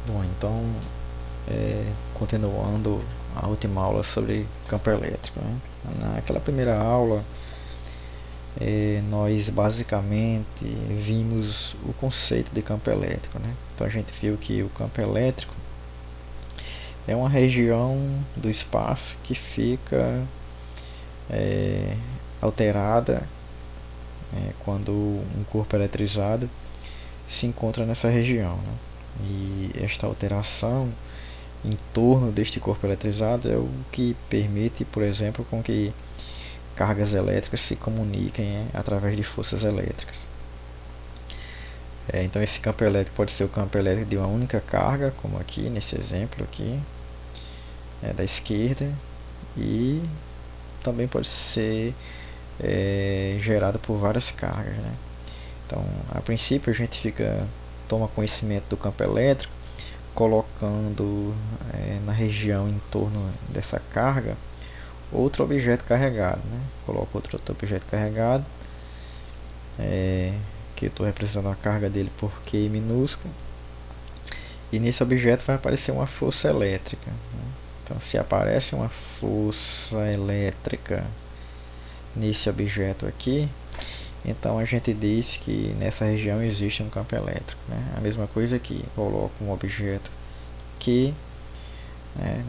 Bom, então, continuando a última aula sobre campo elétrico, né? Naquela primeira aula, nós basicamente vimos o conceito de campo elétrico, né? Então a gente viu que o campo elétrico é uma região do espaço que fica é, alterada quando um corpo eletrizado se encontra nessa região, né? E esta alteração em torno deste corpo eletrizado é o que permite, por exemplo, com que cargas elétricas se comuniquem através de forças elétricas. Então esse campo elétrico pode ser o campo elétrico de uma única carga, como aqui nesse exemplo aqui, da esquerda, e também pode ser gerado por várias cargas, né? Então, a princípio a gente toma conhecimento do campo elétrico, colocando na região em torno dessa carga outro objeto carregado, né? Coloco outro objeto carregado, que eu estou representando a carga dele por Q minúsculo, e nesse objeto vai aparecer uma força elétrica, né? Então, se aparece uma força elétrica nesse objeto aqui, então a gente diz que nessa região existe um campo elétrico, né? A mesma coisa aqui, coloco um objeto que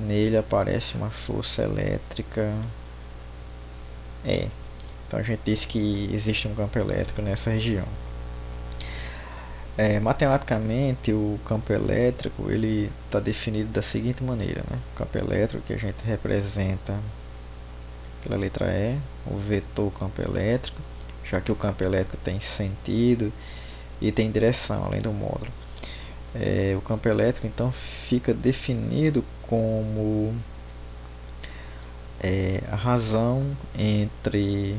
nele aparece uma força elétrica E. Então a gente diz que existe um campo elétrico nessa região. Matematicamente, o campo elétrico ele está definido da seguinte maneira, né? O campo elétrico que a gente representa pela letra E, o vetor campo elétrico, já que o campo elétrico tem sentido e tem direção além do módulo. O campo elétrico então fica definido como a razão entre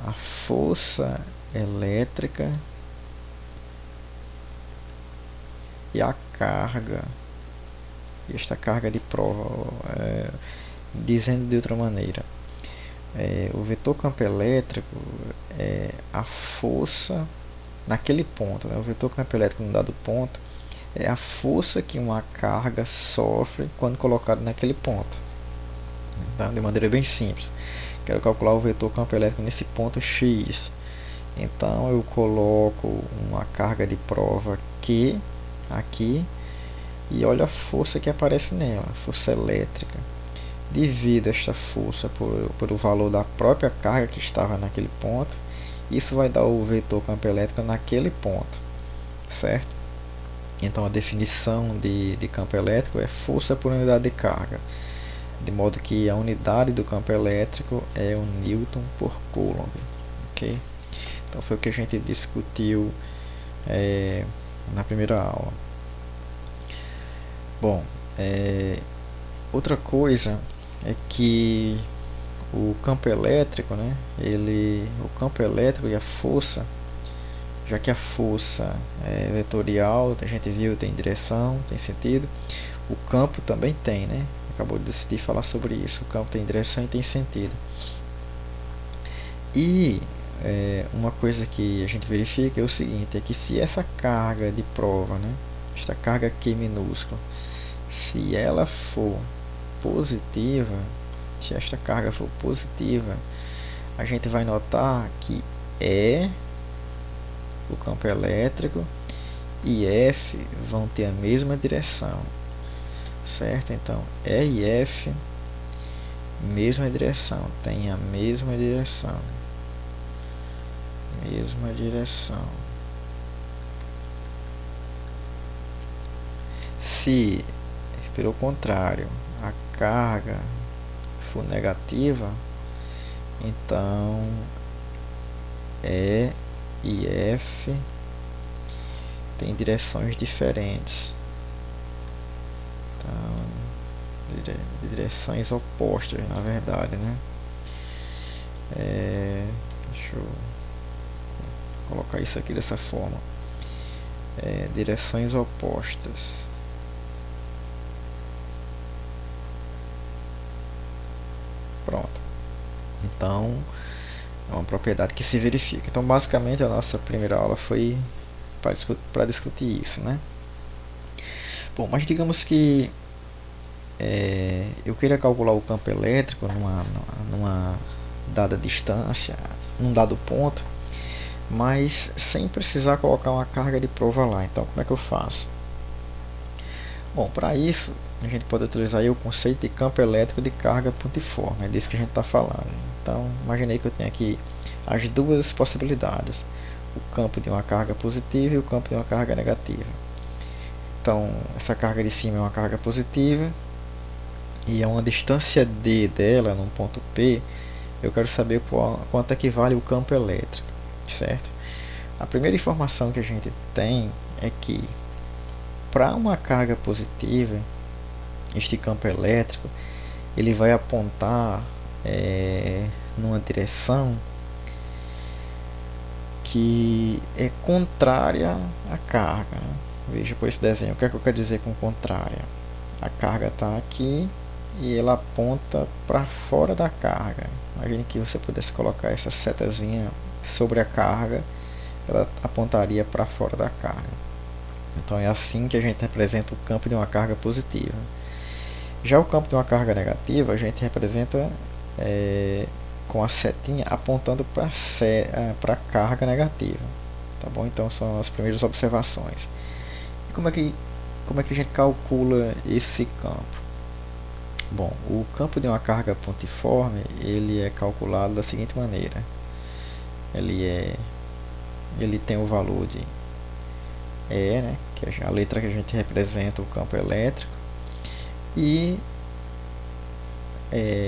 a força elétrica e a carga. Esta carga de prova, dizendo de outra maneira, o vetor campo elétrico é a força naquele ponto, né? O vetor campo elétrico em um dado ponto é a força que uma carga sofre quando colocada naquele ponto. Tá? De maneira bem simples. Quero calcular o vetor campo elétrico nesse ponto X. Então eu coloco uma carga de prova Q aqui e olha a força que aparece nela, a força elétrica. Divido esta força por o valor da própria carga que estava naquele ponto. Isso vai dar o vetor campo elétrico naquele ponto, certo? Então a definição de campo elétrico é força por unidade de carga, de modo que a unidade do campo elétrico é o Newton por Coulomb, ok? Então foi o que a gente discutiu na primeira aula. Bom, outra coisa é que o campo elétrico, né? O campo elétrico e a força, já que a força é vetorial, a gente viu, tem direção, tem sentido, o campo também tem, né? Acabou de decidir falar sobre isso. O campo tem direção e tem sentido. E uma coisa que a gente verifica é o seguinte, é que se essa carga de prova, né? Esta carga Q minúscula, se ela for positiva, se esta carga for positiva, a gente vai notar que E, o campo elétrico, e F vão ter a mesma direção, certo? Então E e F, mesma direção, tem a mesma direção, mesma direção. Se, pelo contrário, a carga for negativa, então E e F tem direções diferentes, então, direções opostas, na verdade, né? Deixa eu colocar isso aqui dessa forma, direções opostas. Pronto. Então é uma propriedade que se verifica. Então basicamente a nossa primeira aula foi para discutir isso, né? Bom, mas digamos que eu queira calcular o campo elétrico numa dada distância, num dado ponto, mas sem precisar colocar uma carga de prova lá. Então, como é que eu faço? Bom, para isso, a gente pode utilizar aí o conceito de campo elétrico de carga pontiforme, é disso que a gente está falando. Então, imaginei que eu tenho aqui as duas possibilidades, o campo de uma carga positiva e o campo de uma carga negativa. Então, essa carga de cima é uma carga positiva e a uma distância D dela, num ponto P, eu quero saber quanto equivale o campo elétrico, certo? A primeira informação que a gente tem é que para uma carga positiva, este campo elétrico ele vai apontar numa direção que é contrária à carga. Veja por esse desenho, o que é que eu quero dizer com contrária? A carga está aqui e ela aponta para fora da carga. Imagine que você pudesse colocar essa setazinha sobre a carga, ela apontaria para fora da carga. Então é assim que a gente representa o campo de uma carga positiva. Já o campo de uma carga negativa a gente representa com a setinha apontando para a carga negativa. Tá bom? Então são as primeiras observações. E como é que a gente calcula esse campo? Bom, o campo de uma carga pontiforme ele é calculado da seguinte maneira. Ele tem o valor de E, né, que é a letra que a gente representa o campo elétrico, e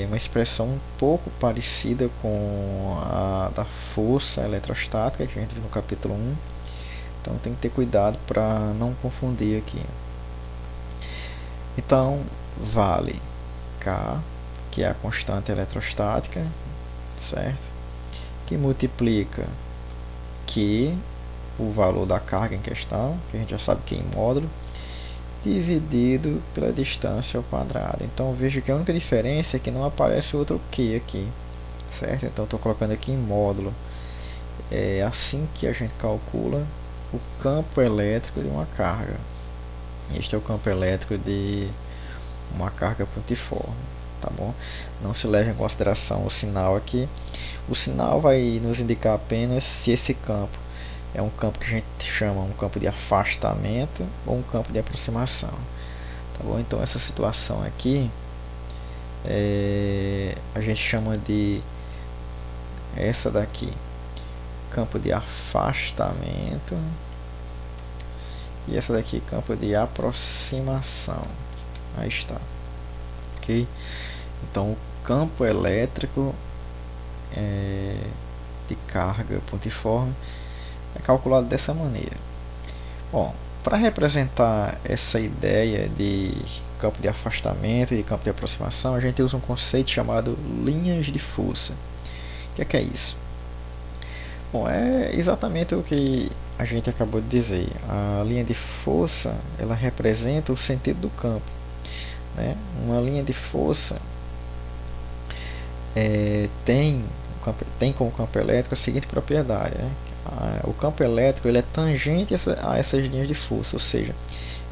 uma expressão um pouco parecida com a da força eletrostática que a gente viu no capítulo 1. Então tem que ter cuidado para não confundir aqui. Então vale K, que é a constante eletrostática, certo? Que multiplica Q, o valor da carga em questão, que a gente já sabe que é em módulo, dividido pela distância ao quadrado. Então veja que a única diferença é que não aparece outro Q aqui, certo? Então estou colocando aqui em módulo. É assim que a gente calcula o campo elétrico de uma carga. Este é o campo elétrico de uma carga pontiforme, tá bom? Não se leve em consideração o sinal aqui. O sinal vai nos indicar apenas se esse campo é um campo que a gente chama um campo de afastamento ou um campo de aproximação, tá bom? Então essa situação aqui a gente chama de essa daqui campo de afastamento e essa daqui campo de aproximação. Aí está, ok? Então o campo elétrico de carga pontiforme é calculado dessa maneira. Bom, para representar essa ideia de campo de afastamento e de campo de aproximação, a gente usa um conceito chamado linhas de força. O que é isso? Bom, é exatamente o que a gente acabou de dizer. A linha de força ela representa o sentido do campo, né? Uma linha de força tem como campo elétrico a seguinte propriedade, né? O campo elétrico ele é tangente a essas linhas de força, ou seja,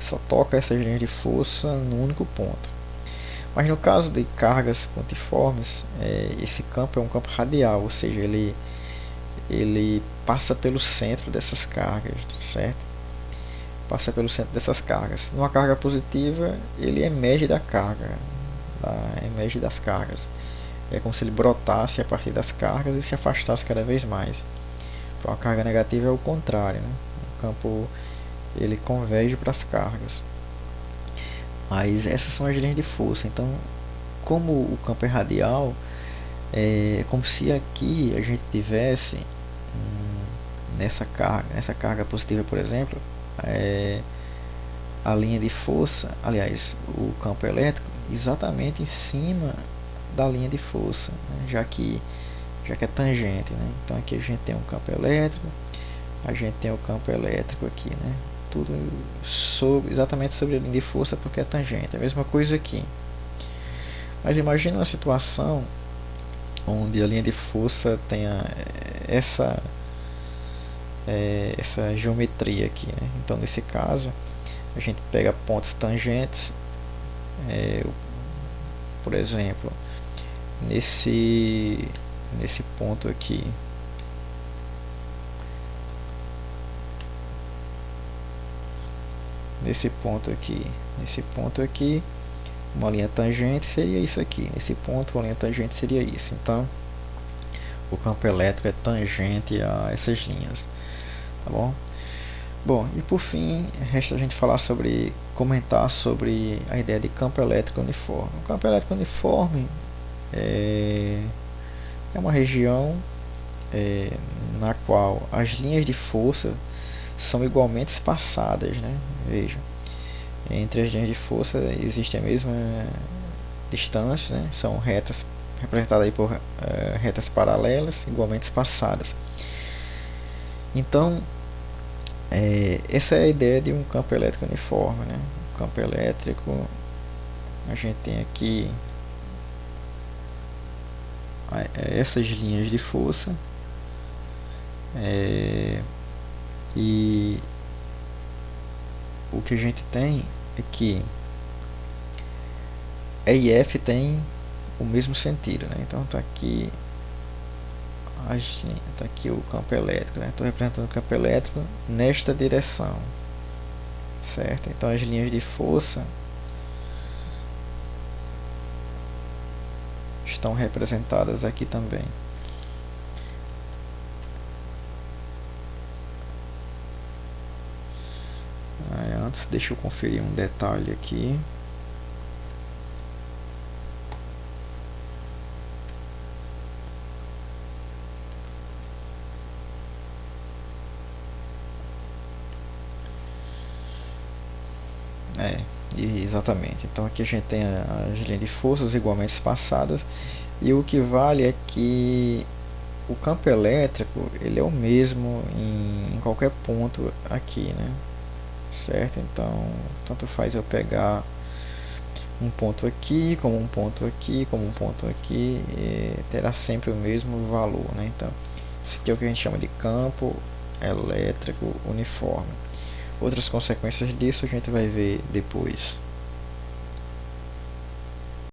só toca essas linhas de força no único ponto. Mas no caso de cargas pontiformes, esse campo é um campo radial, ou seja, ele passa pelo centro dessas cargas, certo? Passa pelo centro dessas cargas. Numa carga positiva, ele emerge da carga, emerge das cargas. É como se ele brotasse a partir das cargas e se afastasse cada vez mais. Para uma carga negativa é o contrário, né? O campo ele converge para as cargas. Mas essas são as linhas de força. Então, como o campo é radial, é como se aqui a gente tivesse nessa carga positiva, por exemplo, a linha de força, aliás, o campo elétrico exatamente em cima da linha de força, né? já que é tangente, né? Então aqui a gente tem um campo elétrico, a gente tem o campo elétrico aqui, né? Tudo exatamente sobre a linha de força porque é tangente. A mesma coisa aqui. Mas imagine uma situação onde a linha de força tenha essa geometria aqui, né? Então nesse caso a gente pega pontos tangentes, por exemplo, nesse ponto aqui, nesse ponto aqui, uma linha tangente seria isso aqui, nesse ponto uma linha tangente seria isso. Então o campo elétrico é tangente a essas linhas, tá bom? Bom, e por fim, resta a gente comentar sobre a ideia de campo elétrico uniforme. O campo elétrico uniforme é uma região na qual as linhas de força são igualmente espaçadas, né? Veja, entre as linhas de força existe a mesma distância, né? São retas representadas aí por retas paralelas igualmente espaçadas. Então, essa é a ideia de um campo elétrico uniforme, né? O campo elétrico, a gente tem aqui essas linhas de força, e o que a gente tem é que E e F tem o mesmo sentido, né? Então tá aqui tá aqui o campo elétrico, né? Estou representando o campo elétrico nesta direção, certo? Então as linhas de força estão representadas aqui também. Antes, deixa eu conferir um detalhe aqui. Exatamente. Então aqui a gente tem as linhas de forças igualmente espaçadas, e o que vale é que o campo elétrico ele é o mesmo em qualquer ponto aqui, né? Certo? Então tanto faz eu pegar um ponto aqui, como um ponto aqui, como um ponto aqui, terá sempre o mesmo valor, né? Então isso aqui é o que a gente chama de campo elétrico uniforme. Outras consequências disso a gente vai ver depois.